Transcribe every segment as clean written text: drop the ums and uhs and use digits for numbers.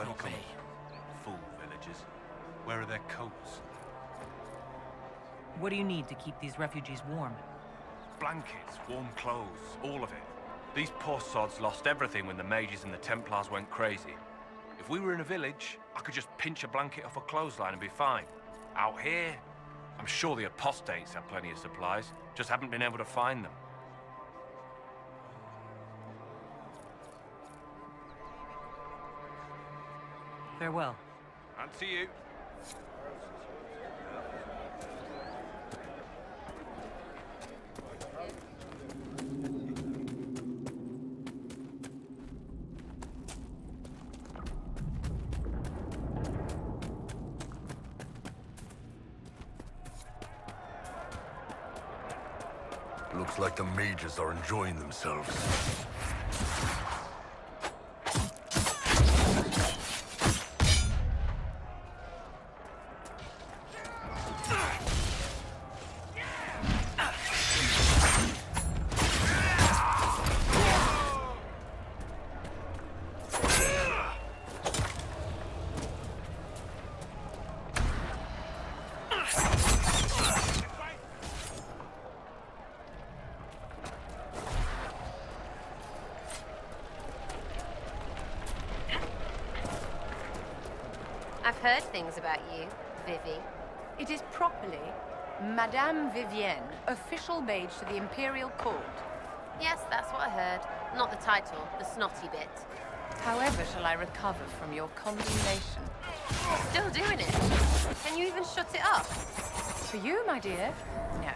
welcome. Fool villagers. Where are their coats? What do you need to keep these refugees warm? Blankets, warm clothes, all of it. These poor sods lost everything when the mages and the Templars went crazy. If we were in a village, I could just pinch a blanket off a clothesline and be fine. Out here, I'm sure the apostates have plenty of supplies, just haven't been able to find them. Farewell. And to you. Looks like the mages are enjoying themselves. I've heard things about you, Vivi. It is properly Madame Vivienne, official mage to the Imperial Court. Yes, that's what I heard. Not the title, the snotty bit. However shall I recover from your condemnation? Still doing it. Can you even shut it up? For you, my dear, no.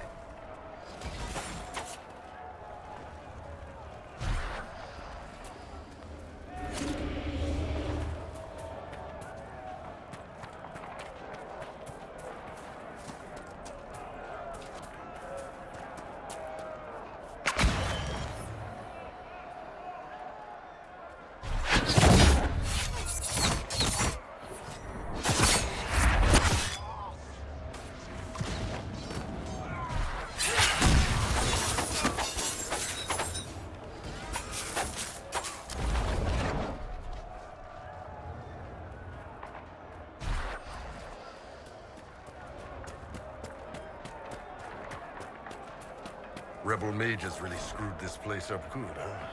Rebel mages really screwed this place up good, huh?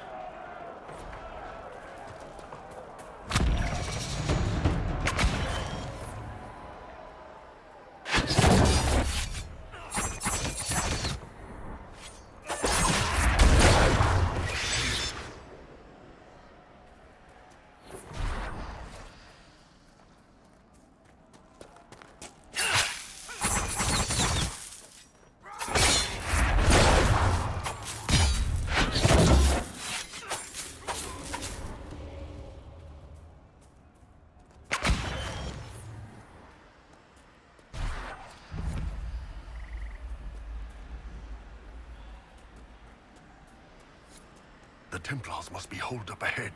The Templars must be holed up ahead.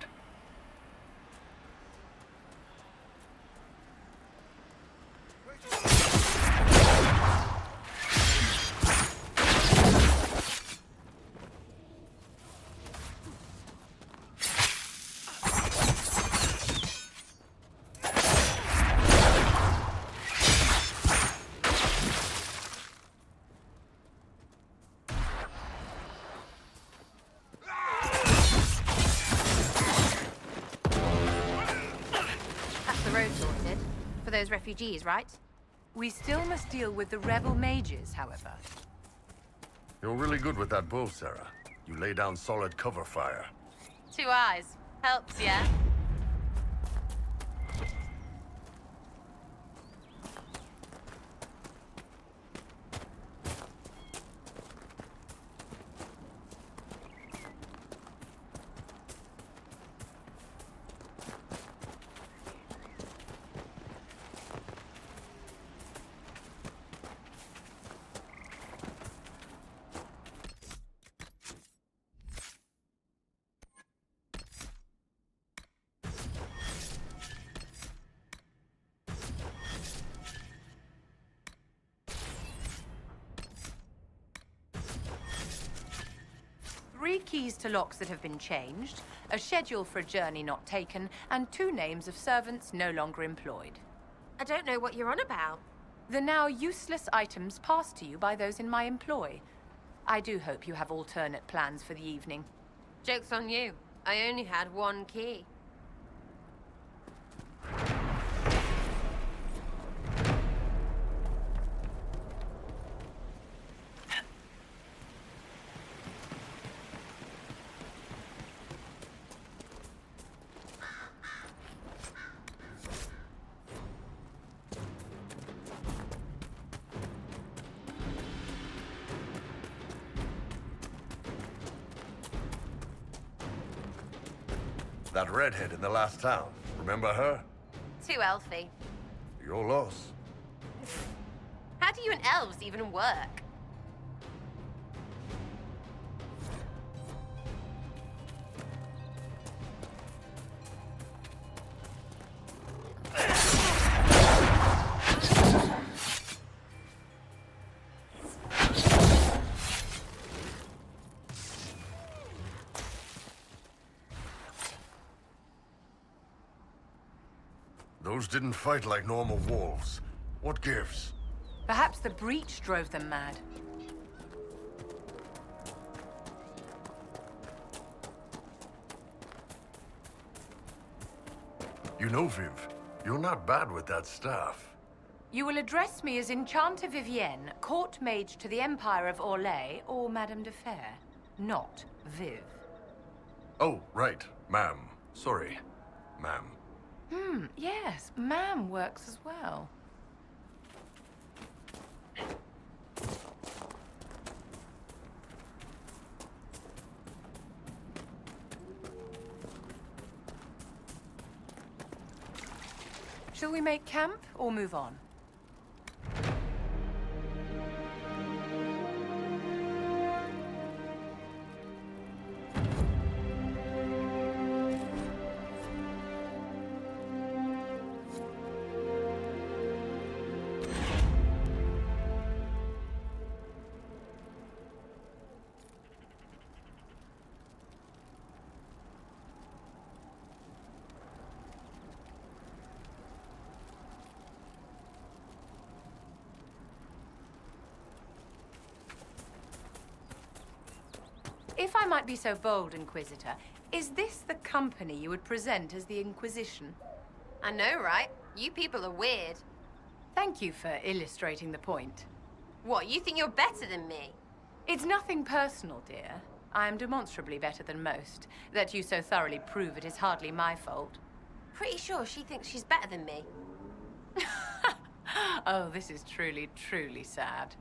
Those refugees, right? We still must deal with the rebel mages, however. You're really good with that bow, Sarah. You lay down solid cover fire. 2 eyes. Helps, yeah? Three keys to locks that have been changed, a schedule for a journey not taken, and 2 names of servants no longer employed. I don't know what you're on about. The now useless items passed to you by those in my employ. I do hope you have alternate plans for the evening. Joke's on you. I only had 1 key. That redhead in the last town. Remember her? Too elfy. Your loss. How do you and elves even work? Those didn't fight like normal wolves. What gives? Perhaps the breach drove them mad. You know, Viv, you're not bad with that staff. You will address me as Enchanter Vivienne, court mage to the Empire of Orlais, or Madame de Fer, not Viv. Oh, right, ma'am. Sorry, ma'am. Yes, ma'am works as well. Shall we make camp or move on? If I might be so bold, Inquisitor, is this the company you would present as the Inquisition? I know, right? You people are weird. Thank you for illustrating the point. What, you think you're better than me? It's nothing personal, dear. I am demonstrably better than most. That you so thoroughly prove it is hardly my fault. Pretty sure she thinks she's better than me. Oh, this is truly, truly sad.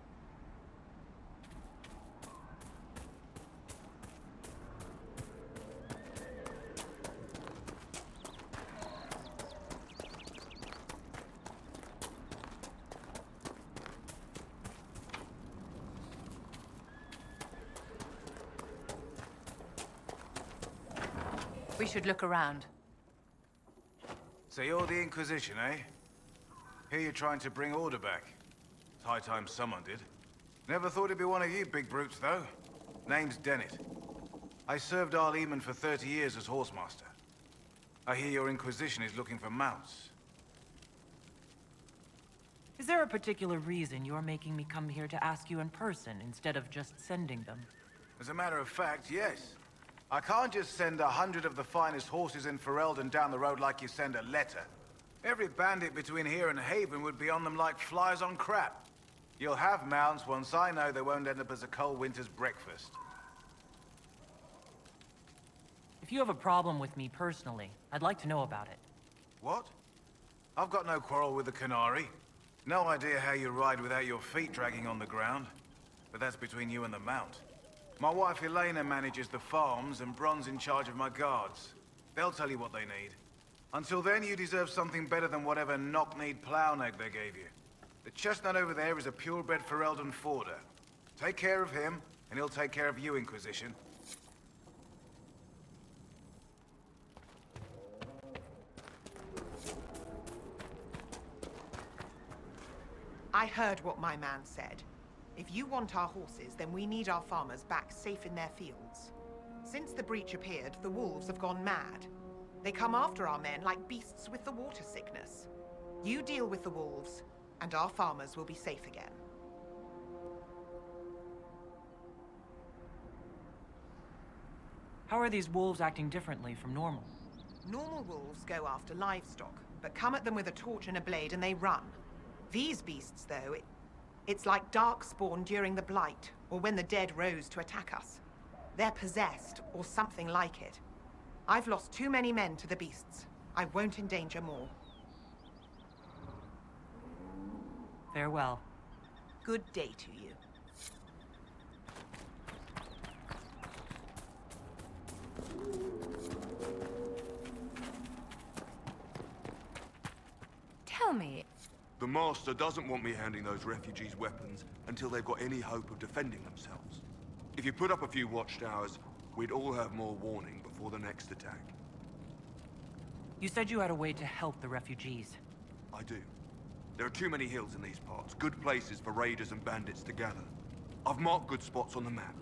We should look around. So you're the Inquisition, eh? Here you're trying to bring order back. It's high time someone did. Never thought it'd be one of you big brutes, though. Name's Dennett. I served Arleman for 30 years as horsemaster. I hear your Inquisition is looking for mounts. Is there a particular reason you're making me come here to ask you in person instead of just sending them? As a matter of fact, yes. I can't just send 100 of the finest horses in Ferelden down the road like you send a letter. Every bandit between here and Haven would be on them like flies on crap. You'll have mounts once I know they won't end up as a cold winter's breakfast. If you have a problem with me personally, I'd like to know about it. What? I've got no quarrel with the Qunari. No idea how you ride without your feet dragging on the ground. But that's between you and the mount. My wife Elena manages the farms and Bron's in charge of my guards. They'll tell you what they need. Until then, you deserve something better than whatever knock-kneed plow-neg they gave you. The chestnut over there is a purebred Ferelden forder. Take care of him, and he'll take care of you, Inquisition. I heard what my man said. If you want our horses, then we need our farmers back safe in their fields. Since the breach appeared, the wolves have gone mad. They come after our men like beasts with the water sickness. You deal with the wolves, and our farmers will be safe again. How are these wolves acting differently from normal? Normal wolves go after livestock, but come at them with a torch and a blade and they run. These beasts, though, it's like darkspawn during the Blight, or when the dead rose to attack us. They're possessed, or something like it. I've lost too many men to the beasts. I won't endanger more. Farewell. Good day to you. Tell me, The Master doesn't want me handing those refugees weapons until they've got any hope of defending themselves. If you put up a few watchtowers, we'd all have more warning before the next attack. You said you had a way to help the refugees. I do. There are too many hills in these parts, good places for raiders and bandits to gather. I've marked good spots on the map.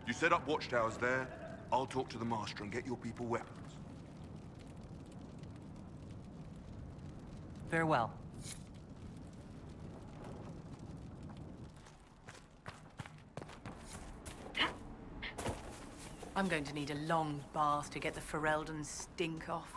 You set up watchtowers there, I'll talk to the Master and get your people weapons. Farewell. I'm going to need a long bath to get the Ferelden stink off.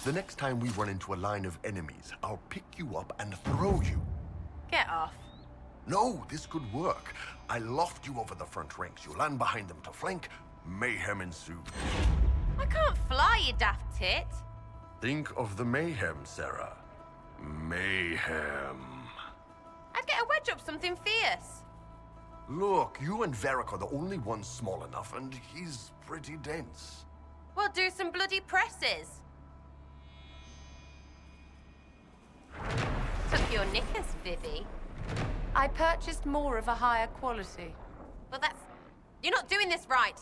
The next time we run into a line of enemies, I'll pick you up and throw you. Get off. No, this could work. I loft you over the front ranks. You land behind them to flank. Mayhem ensues. I can't fly, you daft tit. Think of the mayhem, Sarah. Mayhem. I'd get a wedge up something fierce. Look, you and Varric are the only ones small enough, and he's pretty dense. We'll do some bloody presses. Took your knickers, Vivi. I purchased more of a higher quality. Well, that's... You're not doing this right.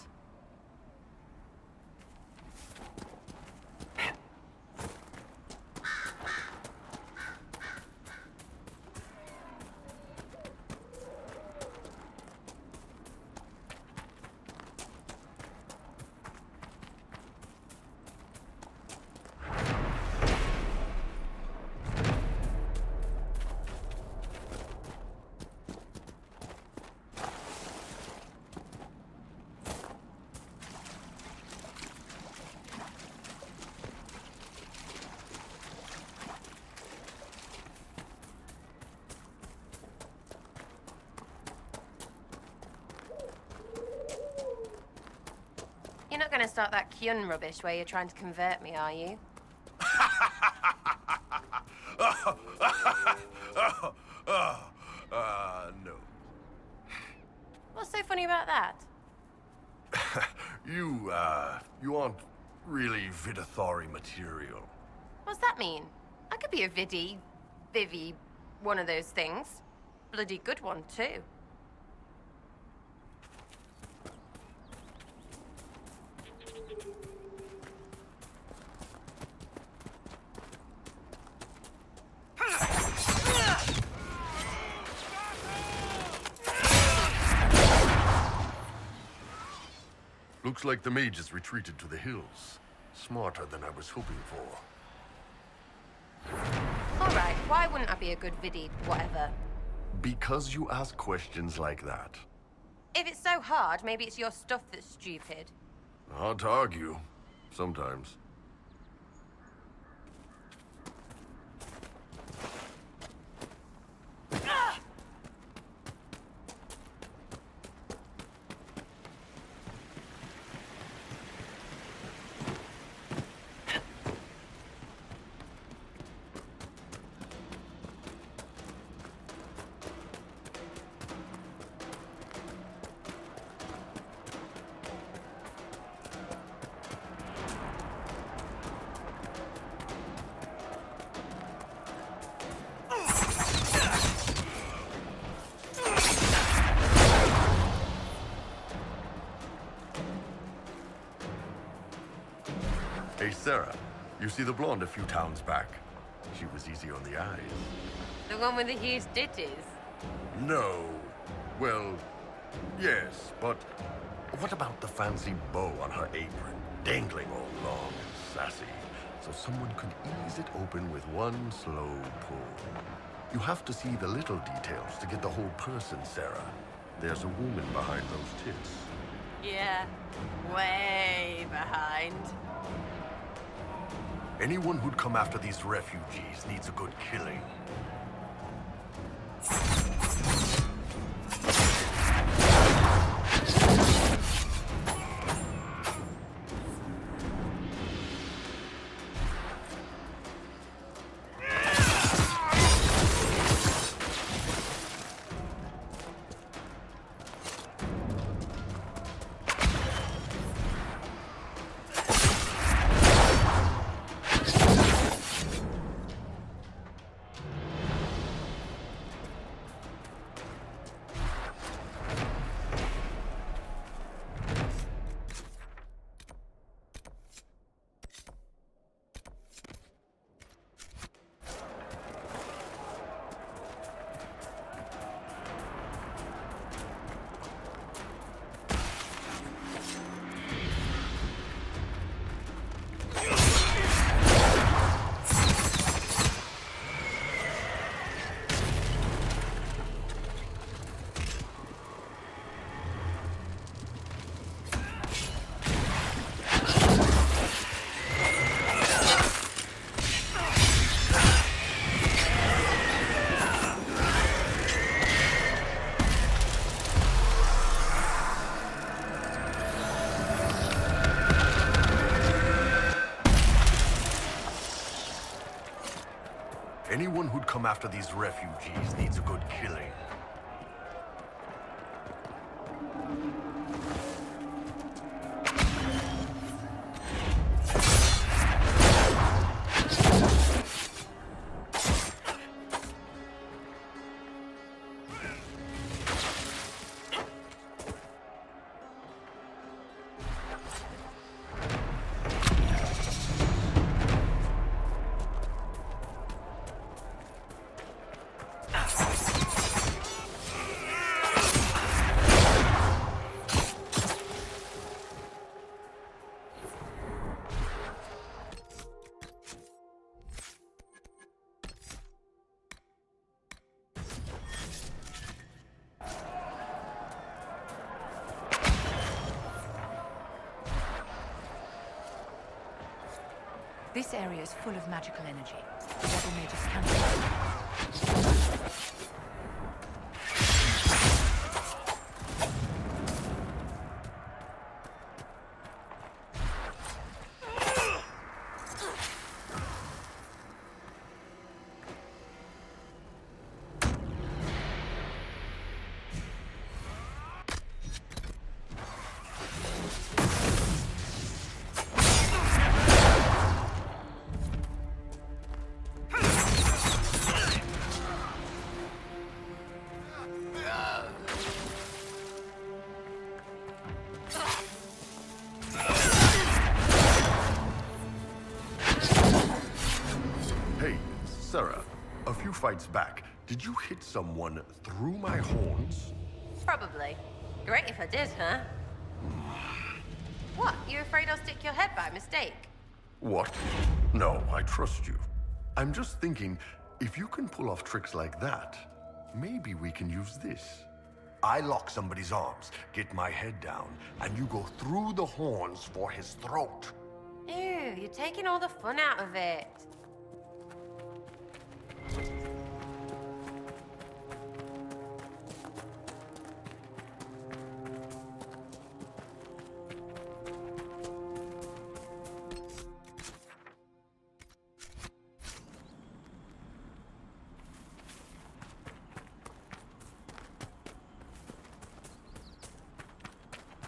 You're not going to start that Qun rubbish where you're trying to convert me, are you? No. What's so funny about that? You aren't really Vidathari material. What's that mean? I could be a Vivi, one of those things. Bloody good one, too. Looks like the mage has retreated to the hills. Smarter than I was hoping for. All right, why wouldn't I be a good whatever? Because you ask questions like that. If it's so hard, maybe it's your stuff that's stupid. Hard to argue. Sometimes. Hey, Sarah, you see the blonde a few towns back? She was easy on the eyes. The one with the huge ditties? No. Well, yes, but what about the fancy bow on her apron, dangling all long and sassy, so someone could ease it open with one slow pull? You have to see the little details to get the whole person, Sarah. There's a woman behind those tits. Yeah, way behind. Anyone who'd come after these refugees needs a good killing. Anyone who'd come after these refugees needs a good killing. This area is full of magical energy. The rebel mages can't. Sarah, a few fights back, did you hit someone through my horns? Probably. Great if I did, huh? What? You afraid I'll stick your head by mistake? What? No, I trust you. I'm just thinking, if you can pull off tricks like that, maybe we can use this. I lock somebody's arms, get my head down, and you go through the horns for his throat. Ew, you're taking all the fun out of it.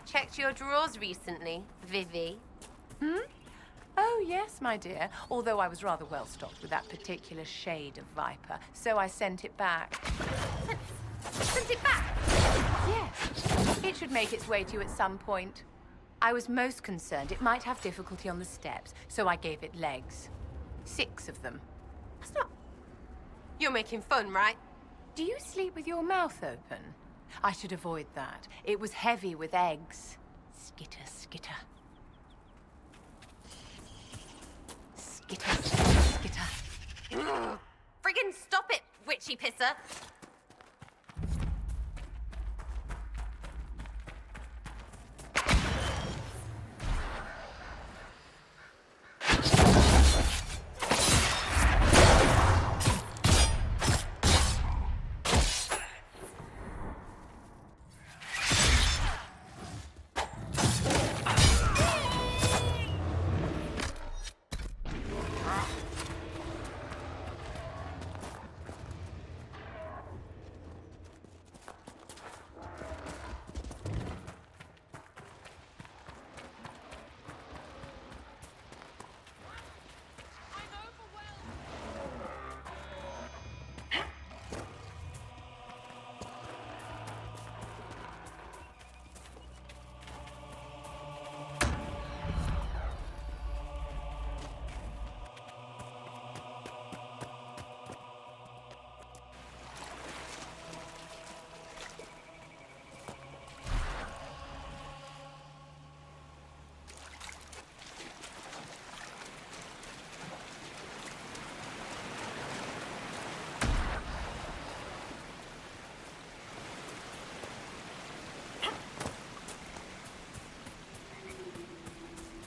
Checked your drawers recently, Vivi? Oh, yes, my dear. Although I was rather well stocked with that particular shade of viper, so I sent it back. Sent it back? Yes. It should make its way to you at some point. I was most concerned it might have difficulty on the steps, so I gave it legs. 6 of them. That's not... You're making fun, right? Do you sleep with your mouth open? I should avoid that. It was heavy with eggs. Skitter, skitter. Skitter, skitter. Friggin' stop it, witchy pisser!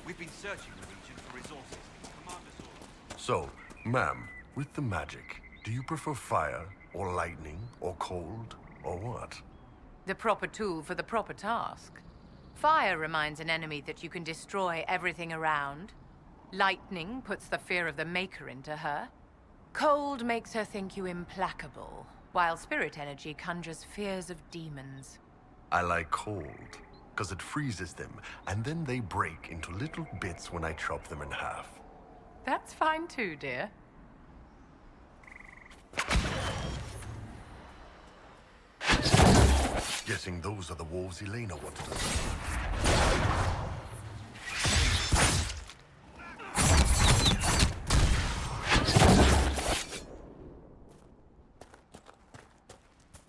We've been searching the region for resources. Commander's orders. So, ma'am, with the magic, do you prefer fire, or lightning, or cold, or what? The proper tool for the proper task. Fire reminds an enemy that you can destroy everything around. Lightning puts the fear of the Maker into her. Cold makes her think you implacable, while spirit energy conjures fears of demons. I like cold, because it freezes them, and then they break into little bits when I chop them in half. That's fine too, dear. Guessing those are the wolves Elena wanted us to see.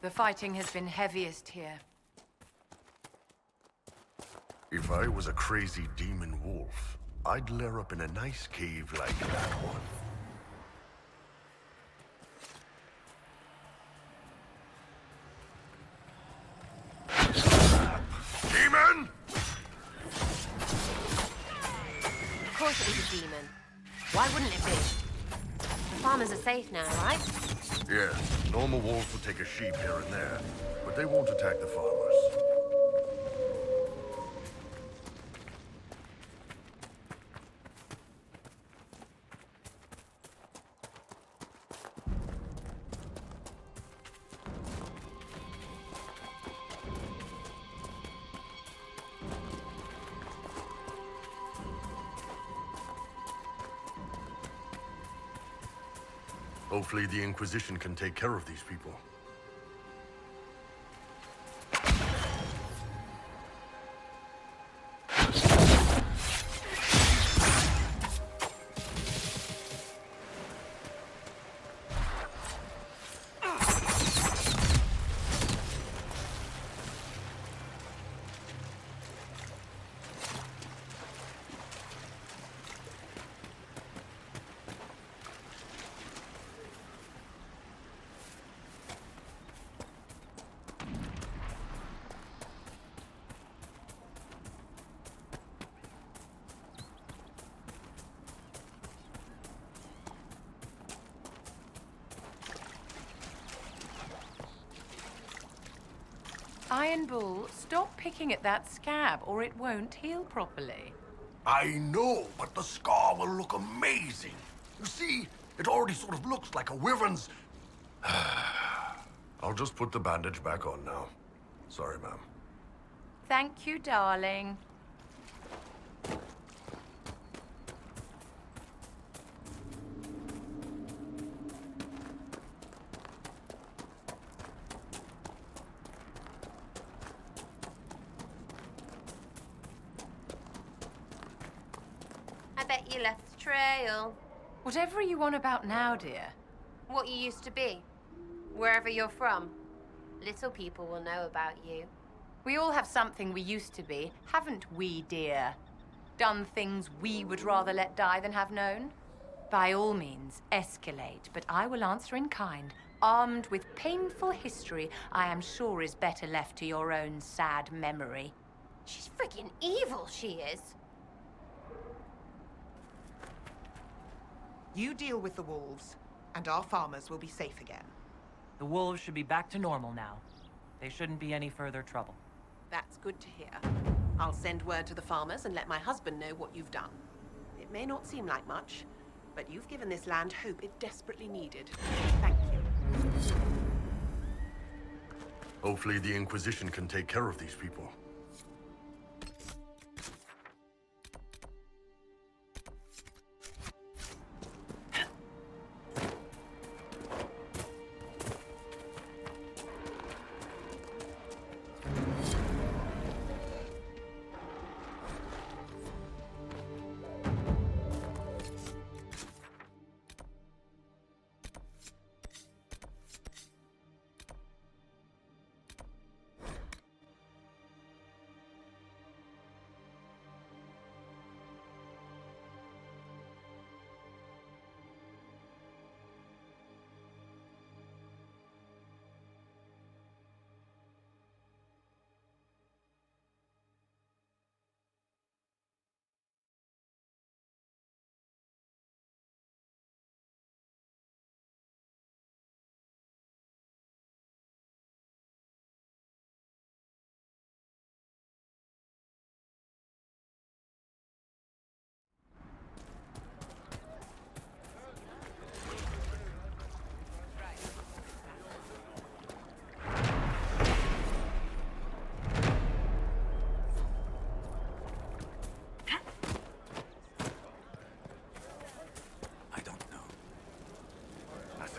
The fighting has been heaviest here. If I was a crazy demon wolf, I'd lair up in a nice cave like that one. Demon! Of course it was a demon. Why wouldn't it be? The farmers are safe now, right? Yes, normal wolves will take a sheep here and there, but they won't attack the farmers. Hopefully the Inquisition can take care of these people. Iron Bull, stop picking at that scab or it won't heal properly. I know, but the scar will look amazing. You see, it already sort of looks like a wyvern's... I'll just put the bandage back on now. Sorry, ma'am. Thank you, darling. bet you left the trail. Whatever you want about now, dear. What you used to be. Wherever you're from. Little people will know about you. We all have something we used to be, haven't we, dear? Done things we would rather let die than have known? By all means, escalate, but I will answer in kind. Armed with painful history I am sure is better left to your own sad memory. She's freaking evil, she is. You deal with the wolves, and our farmers will be safe again. The wolves should be back to normal now. They shouldn't be any further trouble. That's good to hear. I'll send word to the farmers and let my husband know what you've done. It may not seem like much, but you've given this land hope it desperately needed. Thank you. Hopefully the Inquisition can take care of these people.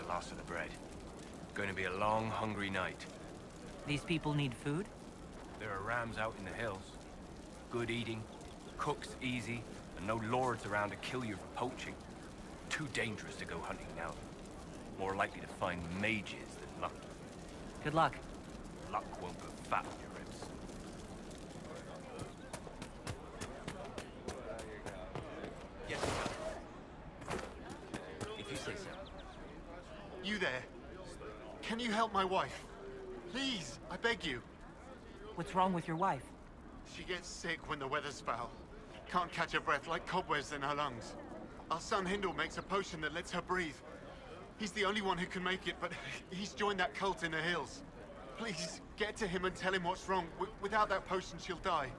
Last of the bread. Going to be a long, hungry night. These people need food? There are rams out in the hills. Good eating, cooks easy, and no lords around to kill you for poaching. Too dangerous to go hunting now. More likely to find mages than luck. Good luck. Luck won't put fat on your ribs. Yes, sir. If you say so. You there? Can you help my wife? Please, I beg you. What's wrong with your wife? She gets sick when the weather's foul. Can't catch her breath like cobwebs in her lungs. Our son Hindle makes a potion that lets her breathe. He's the only one who can make it, but he's joined that cult in the hills. Please, get to him and tell him what's wrong. Without that potion, she'll die.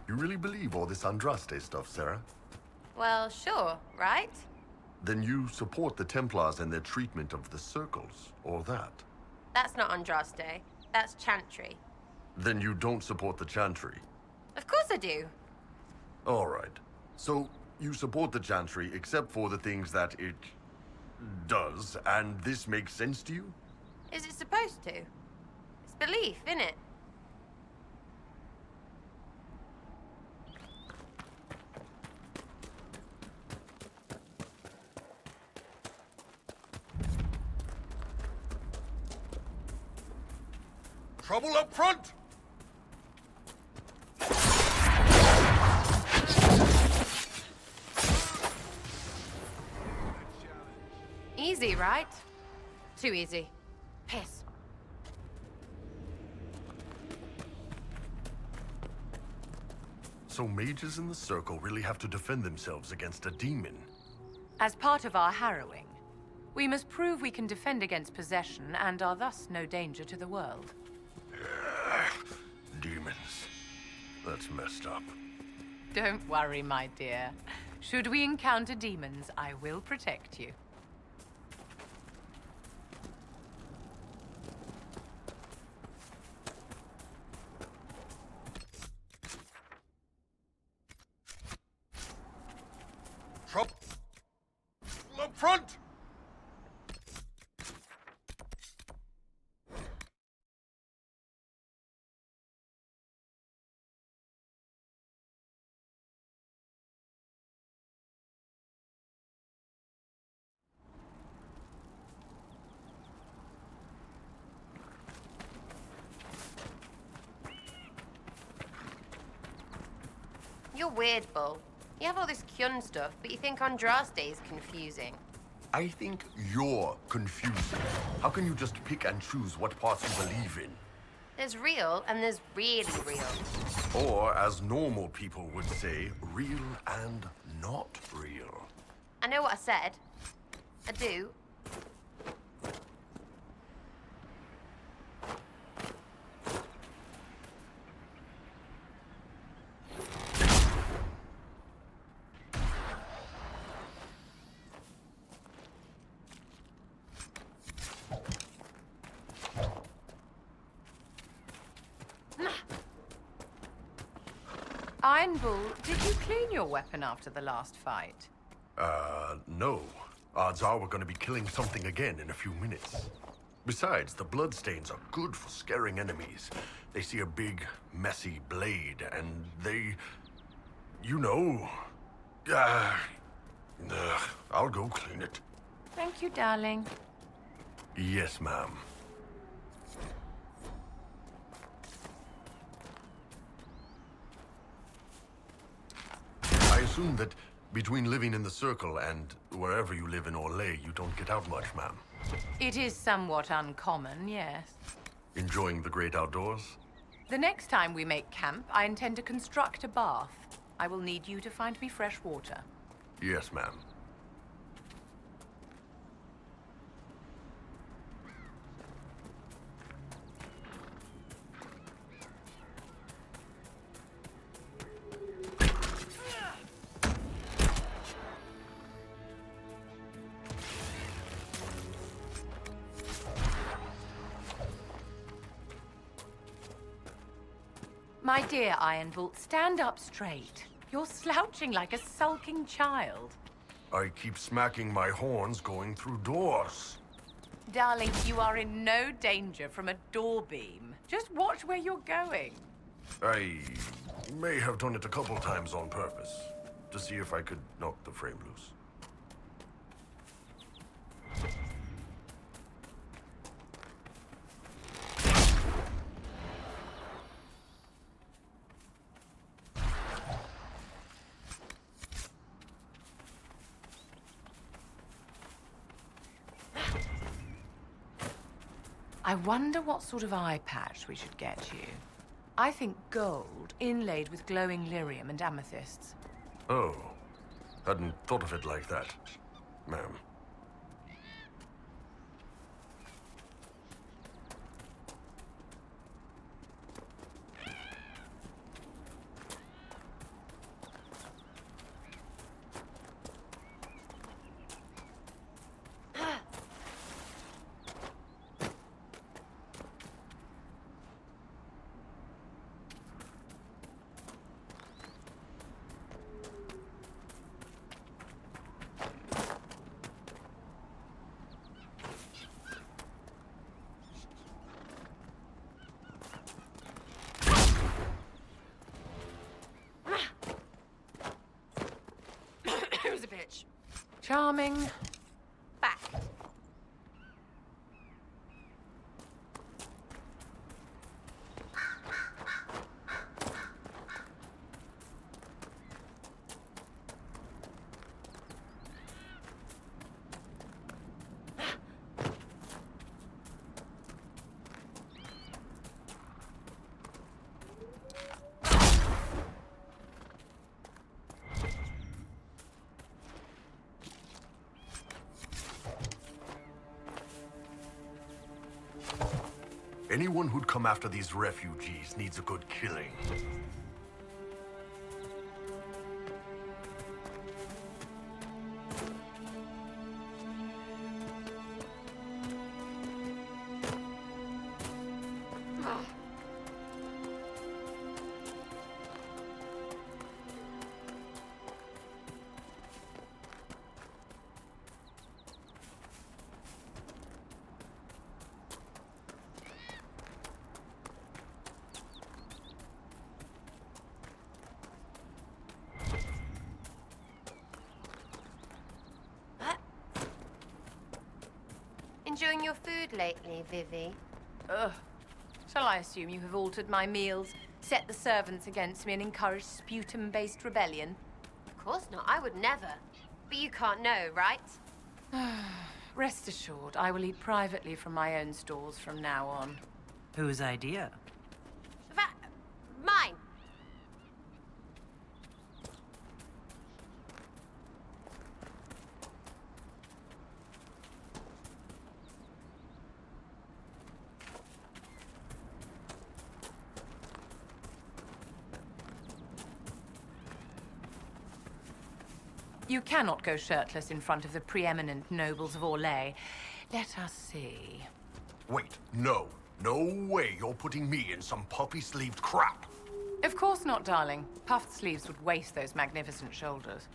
You really believe all this Andraste stuff, Sarah? Well, sure, right? Then you support the Templars and their treatment of the circles, or that? That's not Andraste. That's Chantry. Then you don't support the Chantry? Of course I do. All right. So, you support the Chantry except for the things that it does, and this makes sense to you? Is it supposed to? It's belief, innit? Trouble up front! Easy, right? Too easy. Piss. So mages in the circle really have to defend themselves against a demon? As part of our harrowing, We must prove we can defend against possession and are thus no danger to the world. Demons. That's messed up. Don't worry, my dear. Should we encounter demons, I will protect you. Trouble up front! You're weird, Bull. You have all this Qun stuff, but you think Andraste is confusing. I think you're confusing. How can you just pick and choose what parts you believe in? There's real, and there's really real. Or, as normal people would say, real and not real. I know what I said. I do. Iron Bull, did you clean your weapon after the last fight? No. Odds are we're gonna be killing something again in a few minutes. Besides, the bloodstains are good for scaring enemies. They see a big, messy blade, and they... You know... I'll go clean it. Thank you, darling. Yes, ma'am. I assume that between living in the Circle and wherever you live in Orlais, you don't get out much, ma'am. It is somewhat uncommon, yes. Enjoying the great outdoors? The next time we make camp, I intend to construct a bath. I will need you to find me fresh water. Yes, ma'am. My dear Iron Bull, stand up straight. You're slouching like a sulking child. I keep smacking my horns going through doors. Darling, you are in no danger from a door beam. Just watch where you're going. I may have done it a couple times on purpose, to see if I could knock the frame loose. I wonder what sort of eye patch we should get you. I think gold, inlaid with glowing lyrium and amethysts. Oh, hadn't thought of it like that, ma'am. Who's a bitch? Charming. Back. Anyone who'd come after these refugees needs a good killing. Enjoying your food lately, Vivi? Ugh. Shall I assume you have altered my meals, set the servants against me, and encouraged sputum-based rebellion? Of course not. I would never. But you can't know, right? Rest assured, I will eat privately from my own stalls from now on. Whose idea? Mine. You cannot go shirtless in front of the preeminent nobles of Orlais. Let us see. Wait, no. No way you're putting me in some puffy-sleeved crap. Of course not, darling. Puffed sleeves would waste those magnificent shoulders.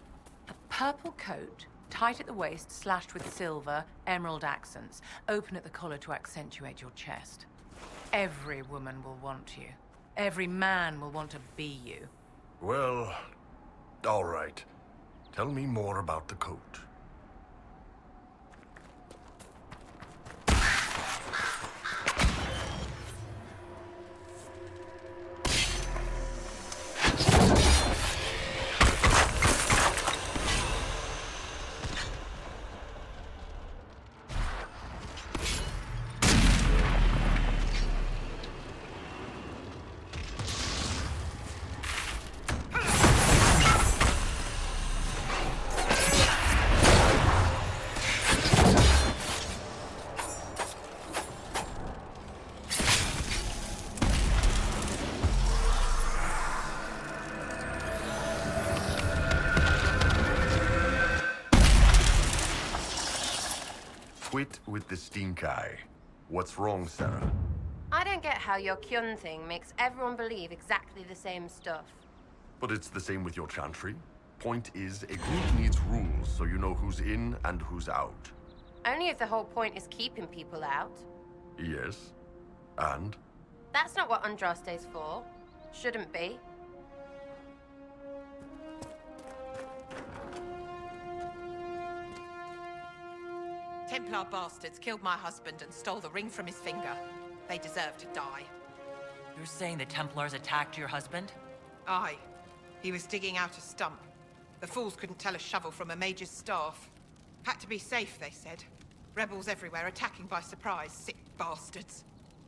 A purple coat, tight at the waist, slashed with silver, emerald accents, open at the collar to accentuate your chest. Every woman will want you. Every man will want to be you. Well, all right. Tell me more about the coat. Quit with the stink eye. What's wrong, Sarah? I don't get how your Qun thing makes everyone believe exactly the same stuff. But it's the same with your chantry. Point is, a group needs rules so you know who's in and who's out. Only if the whole point is keeping people out. Yes. And? That's not what Andraste's for. Shouldn't be. Templar bastards killed my husband and stole the ring from his finger. They deserve to die. You're saying the Templars attacked your husband? Aye. He was digging out a stump. The fools couldn't tell a shovel from a mage's staff. Had to be safe, they said. Rebels everywhere attacking by surprise, sick bastards.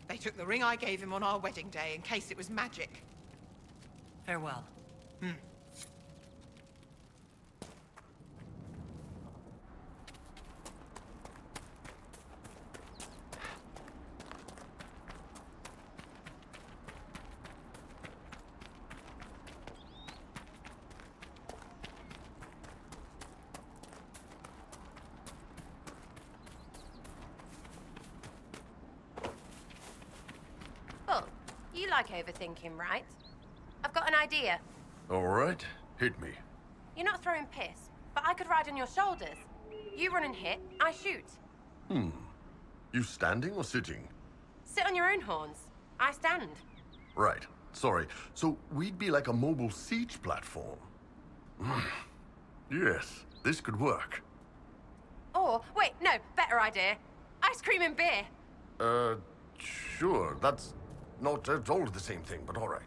They took the ring I gave him on our wedding day in case it was magic. Farewell. Well, you like overthinking, right? I've got an idea. All right, hit me. You're not throwing piss, but I could ride on your shoulders. You run and hit, I shoot. You standing or sitting? Sit on your own horns. I stand. Right. Sorry. So we'd be like a mobile siege platform. Yes, this could work. Or, wait, no, better idea. Ice cream and beer. Sure. That's not at all the same thing, but all right.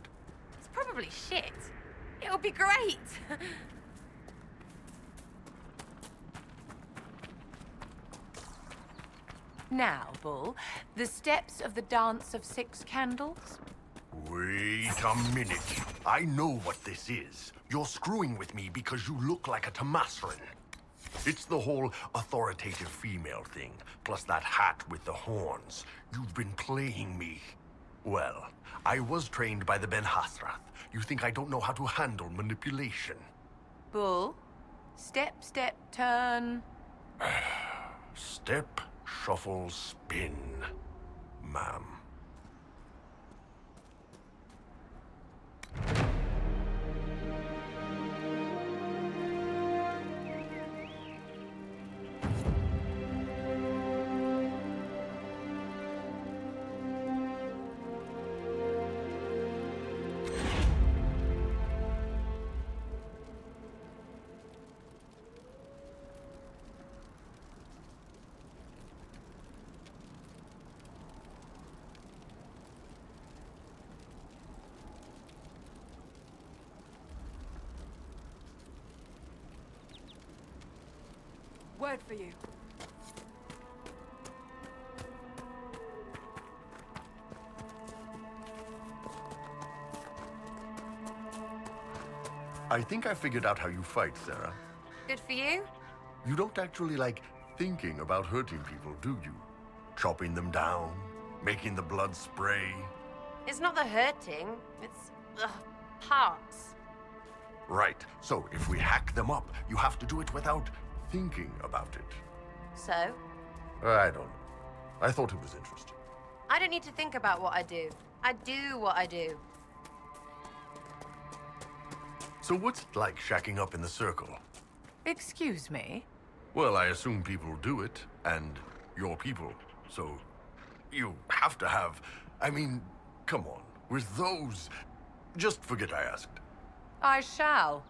It's probably shit. It'll be great. Now, Bull, the steps of the Dance of Six Candles? Wait a minute. I know what this is. You're screwing with me because you look like a Tomasrin. It's the whole authoritative female thing, plus that hat with the horns. You've been playing me. Well, I was trained by the Ben Hasrath. You think I don't know how to handle manipulation? Bull. Step, step, turn. Step, shuffle, spin, ma'am. Word for you. I think I figured out how you fight, Sarah. Good for you? You don't actually like thinking about hurting people, do you? Chopping them down, making the blood spray. It's not the hurting, it's the parts. Right. So if we hack them up, you have to do it without thinking about it. So? I don't know. I thought it was interesting. I don't need to think about what I do. I do what I do. So what's it like shacking up in the circle? Excuse me? Well, I assume people do it, and you're people. So you have to have... I mean, come on. With those... Just forget I asked. I shall.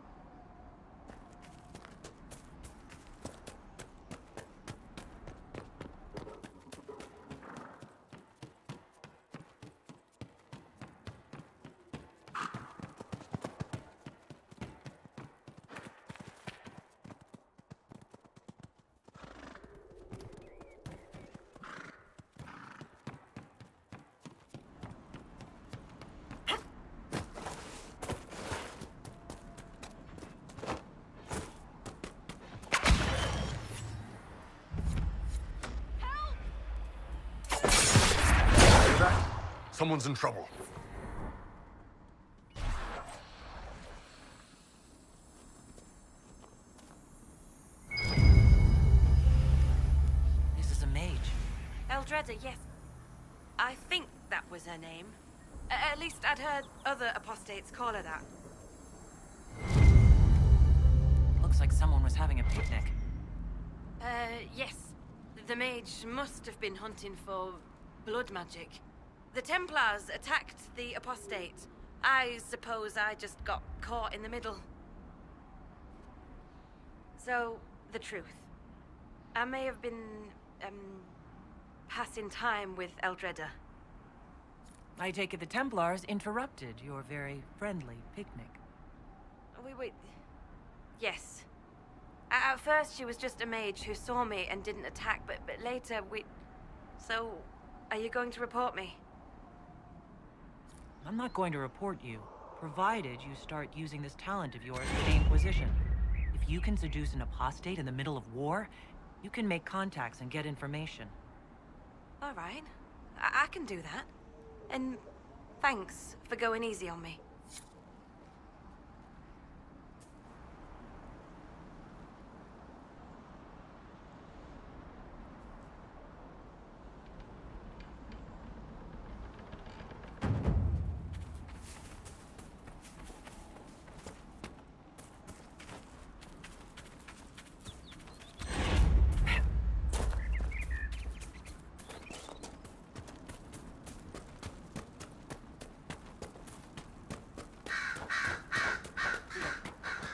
Someone's in trouble. This is a mage. Eldreda, yes. I think that was her name. At least I'd heard other apostates call her that. Looks like someone was having a picnic. Yes. The mage must have been hunting for blood magic. The Templars attacked the apostate. I suppose I just got caught in the middle. So, the truth. I may have been, passing time with Eldreda. I take it the Templars interrupted your very friendly picnic. Wait. Yes. At first, she was just a mage who saw me and didn't attack, but later we... So, are you going to report me? I'm not going to report you, provided you start using this talent of yours for the Inquisition. If you can seduce an apostate in the middle of war, you can make contacts and get information. All right. I can do that. And thanks for going easy on me.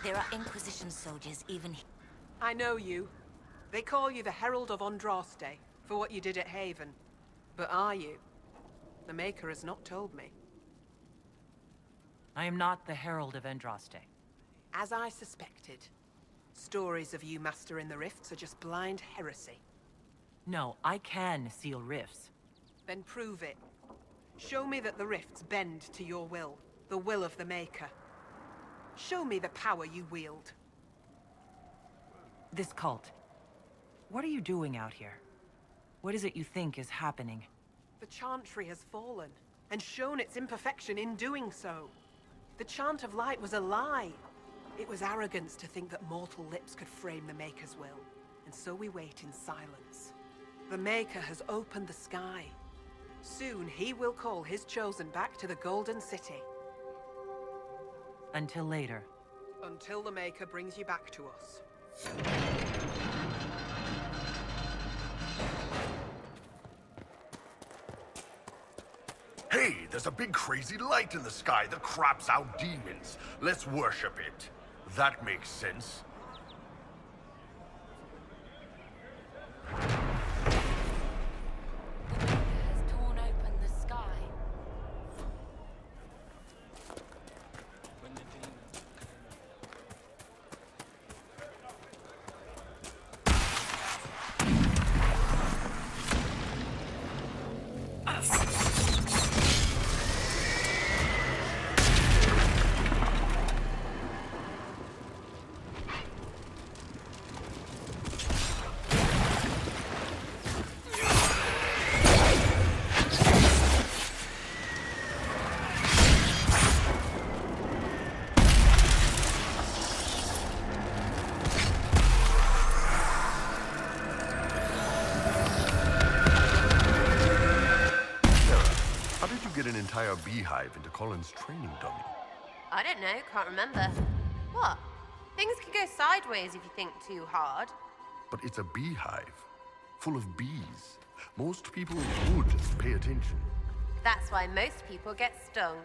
There are Inquisition soldiers even here. I know you. They call you the Herald of Andraste for what you did at Haven. But are you? The Maker has not told me. I am not the Herald of Andraste. As I suspected. Stories of you mastering the rifts are just blind heresy. No, I can seal rifts. Then prove it. Show me that the rifts bend to your will, the will of the Maker. Show me the power you wield. This cult, What are you doing out here? What is it you think is happening? The Chantry has fallen, and shown its imperfection in doing so. The Chant of Light was a lie. It was arrogance to think that mortal lips could frame the Maker's will, and so we wait in silence. The Maker has opened the sky. Soon he will call his chosen back to the Golden City. Until later. Until the Maker brings you back to us. Hey, there's a big crazy light in the sky that craps out demons. Let's worship it. That makes sense. Has torn open the sky. Get an entire beehive into Colin's training dummy. I don't know, can't remember. What? Things can go sideways if you think too hard. But it's a beehive, full of bees. Most people would pay attention. That's why most people get stung.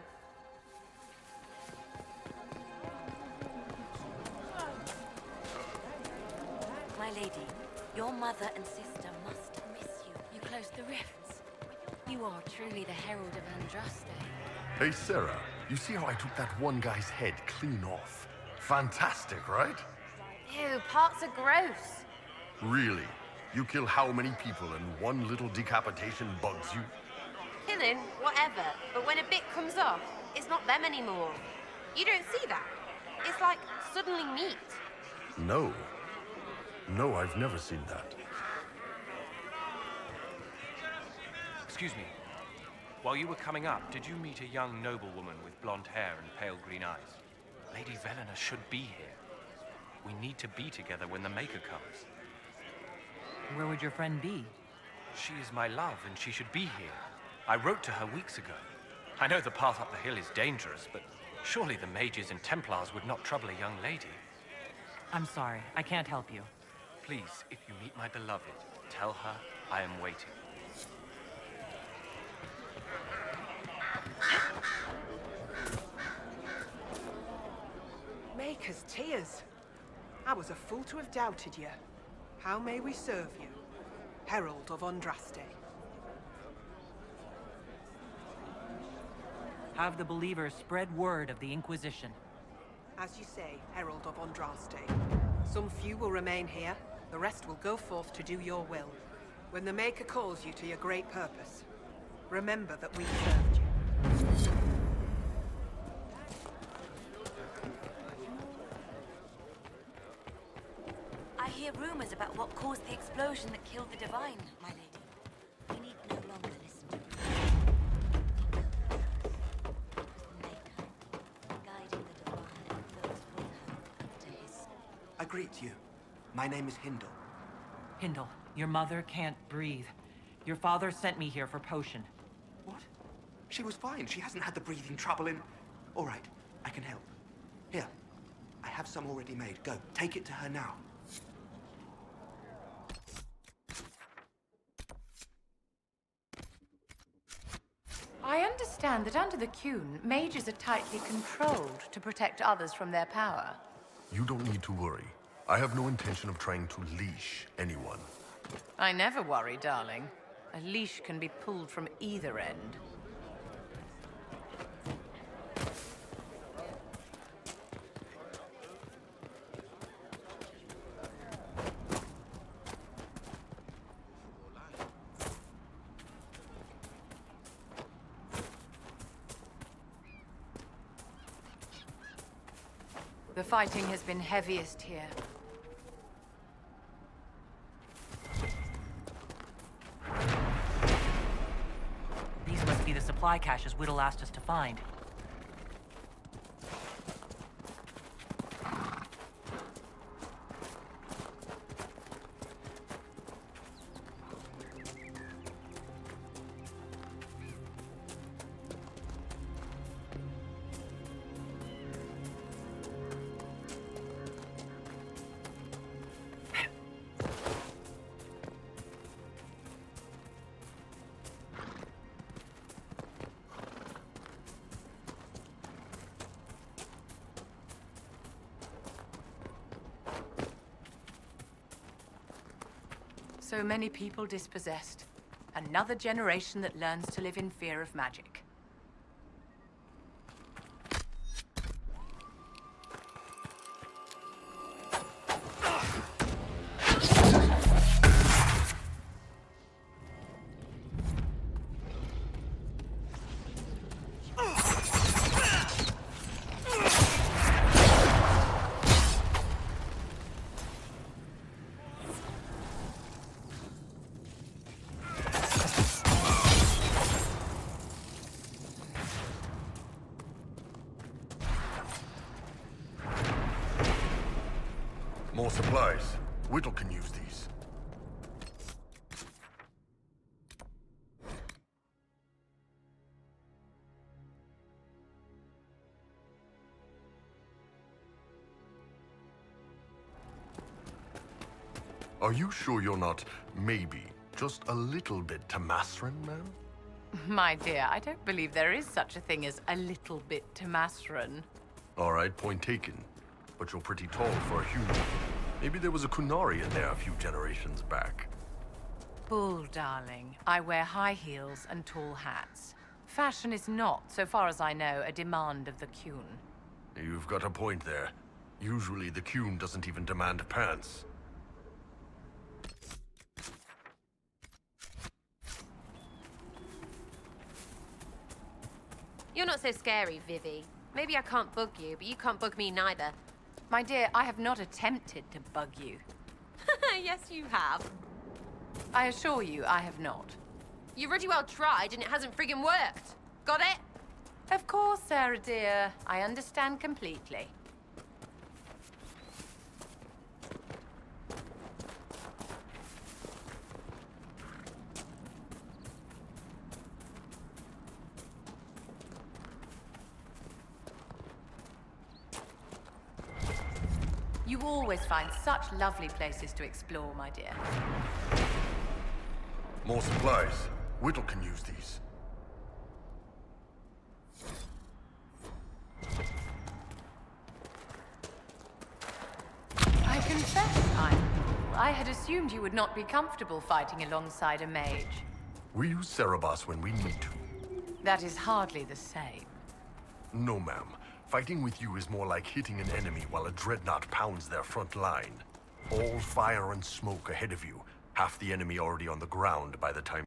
My lady, your mother and sister must miss you. You closed the rifts. You are truly the herald of Andraste. Hey, Sarah, you see how I took that one guy's head clean off? Fantastic, right? Ew, parts are gross. Really? You kill how many people and one little decapitation bugs you? Killing, whatever, but when a bit comes off, it's not them anymore. You don't see that? It's like suddenly meat. No. No, I've never seen that. Excuse me. While you were coming up, did you meet a young noblewoman with blonde hair and pale green eyes? Lady Velena should be here. We need to be together when the Maker comes. Where would your friend be? She is my love, and she should be here. I wrote to her weeks ago. I know the path up the hill is dangerous, but surely the mages and Templars would not trouble a young lady. I'm sorry, I can't help you. Please, if you meet my beloved, tell her I am waiting. Maker's tears. I was a fool to have doubted you. How may we serve you? Herald of Andraste. Have the believers spread word of the Inquisition. As you say, Herald of Andraste. Some few will remain here. The rest will go forth to do your will. When the Maker calls you to your great purpose, remember that we served you. I hear rumors about what caused the explosion that killed the Divine, my lady. We need no longer listen to the Maker, guiding the Divine and those with her to his... I greet you. My name is Hindle. Hindle, your mother can't breathe. Your father sent me here for potion. What? She was fine. She hasn't had the breathing trouble in... All right, I can help. Here, I have some already made. Go, take it to her now. I understand that under the Qun, mages are tightly controlled to protect others from their power. You don't need to worry. I have no intention of trying to leash anyone. I never worry, darling. A leash can be pulled from either end. The fighting has been heaviest here. supply caches Whittle asked us to find. So many people dispossessed. Another generation that learns to live in fear of magic. More supplies. Whittle can use these. Are you sure you're not, maybe, just a little bit Tamasran, ma'am? My dear, I don't believe there is such a thing as a little bit Tamasran. All right, point taken. But you're pretty tall for a human. Maybe there was a Qunari in there a few generations back. Bull, darling. I wear high heels and tall hats. Fashion is not, so far as I know, a demand of the Qun. You've got a point there. Usually the Qun doesn't even demand pants. You're not so scary, Vivi. Maybe I can't bug you, but you can't bug me neither. My dear, I have not attempted to bug you. Yes, you have. I assure you, I have not. You really well tried, and it hasn't friggin' worked. Got it? Of course, Sarah dear. I understand completely. You always find such lovely places to explore, my dear. More supplies. Whittle can use these. I confess, I had assumed you would not be comfortable fighting alongside a mage. We use Cerebos when we need to. That is hardly the same. No, ma'am. Fighting with you is more like hitting an enemy while a dreadnought pounds their front line. All fire and smoke ahead of you. Half the enemy already on the ground by the time